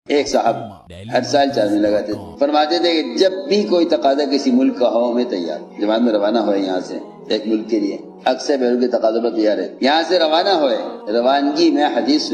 ایک صاحب ہر سال چاندنی لگاتے تھے، فرماتے تھے کہ جب بھی کوئی تقاضا کسی ملک کا ہو میں تیار، جماعت میں روانہ ہوئے یہاں سے ایک ملک کے لیے، اکثر بیرون کے تقاضوں پر تیار ہے، یہاں سے روانہ ہوئے، روانگی میں حدیث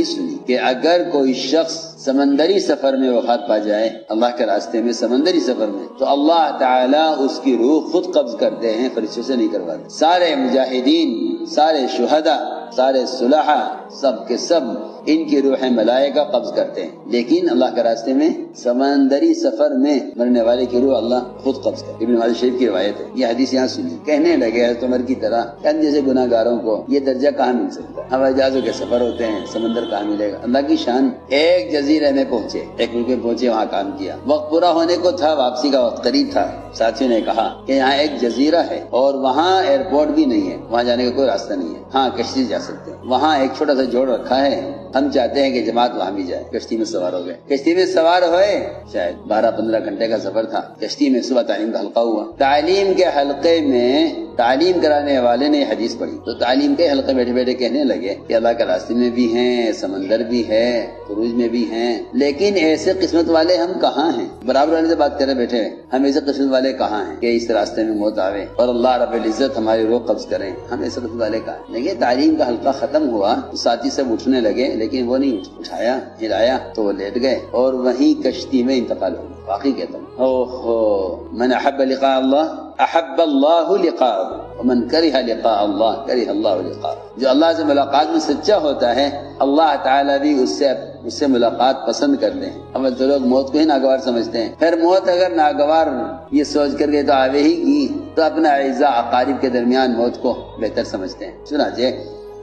سنی کہ اگر کوئی شخص سمندری سفر میں وفات پا جائے اللہ کے راستے میں، سمندری سفر میں، تو اللہ تعالیٰ اس کی روح خود قبض کرتے ہیں، فرشتوں سے نہیں کرواتے۔ سارے مجاہدین، سارے شہداء، سارے صلحاء، سب کے سب ان کی روح ملائکہ قبض کرتے ہیں، لیکن اللہ کے راستے میں سمندری سفر میں مرنے والے کی روح اللہ خود قبض کرتے۔ ابن ماجہ شریف کی روایت ہے، یہ حدیث یہاں سنی۔ کہنے لگے حضرت عمر کی طرح کہ جیسے گناہ گاروں کو یہ درجہ کہاں مل سکتا ہے، ہوائی جہازوں کے سفر ہوتے ہیں، سمندر کہاں ملے گا، اللہ کی شان۔ ایک جزیرے میں پہنچے، ایک ملک میں پہنچے، وہاں کام کیا، وقت پورا ہونے کو تھا، واپسی کا وقت قریب تھا، ساتھیوں نے کہا کہ یہاں ایک جزیرہ ہے اور وہاں ایئرپورٹ بھی نہیں ہے، وہاں جانے کا کوئی راستہ نہیں ہے، ہاں کشتی جا سکتے ہیں، وہاں ایک چھوٹا سا جوڑ رکھا ہے، ہم چاہتے ہیں کہ جماعت وہاں بھی جائے۔ کشتی میں سوار ہو گئے، کشتی میں سوار ہوئے، شاید 12-15 گھنٹے کا سفر تھا۔ کشتی میں صبح تعلیم کا حلقہ ہوا، تعلیم کے حلقے میں تعلیم کرانے والے نے حدیث پڑھی تو تعلیم کے حلقے بیٹھے بیٹھے کہنے لگے کہ اللہ کے راستے میں بھی ہیں، سمندر بھی ہے، خروج میں بھی ہیں، لیکن ایسے قسمت والے ہم کہاں ہیں؟ برابر والے سے بات کرے بیٹھے، ہم ایسے قسمت والے کہاں ہیں کہ اس راستے میں موت آوے اور اللہ رب العزت ہماری روح قبض کریں، ہم ایسے قسمت والے کہاں ہیں؟ لیکن تعلیم کا حلقہ ختم ہوا تو ساتھی سب اٹھنے لگے، لیکن وہ نہیں اٹھایا، ہلایا تو وہ لیٹ گئے اور وہیں کشتی میں انتقال ہو گیا۔ واقعی کہتا ہوں، من احب لقاء اللہ احب اللہ لقاءہ ومن کرہ لقاء اللہ کرہ اللہ لقاءہ۔ جو اللہ سے ملاقات میں سچا ہوتا ہے اللہ تعالیٰ بھی اس سے ملاقات پسند کرتے ہیں۔ اول تو لوگ موت کو ہی ناگوار سمجھتے ہیں، پھر موت اگر ناگوار یہ سوچ کر کے تو آوے ہی کی تو اپنا اعزاء اقارب کے درمیان موت کو بہتر سمجھتے ہیں۔ چنانچہ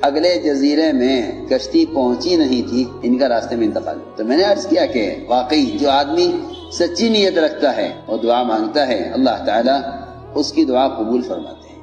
اگلے جزیرے میں کشتی پہنچی نہیں تھی، ان کا راستے میں انتقال۔ تو میں نے عرض کیا کہ واقعی جو آدمی سچی نیت رکھتا ہے اور دعا مانگتا ہے اللہ تعالیٰ اس کی دعا قبول فرماتے ہیں۔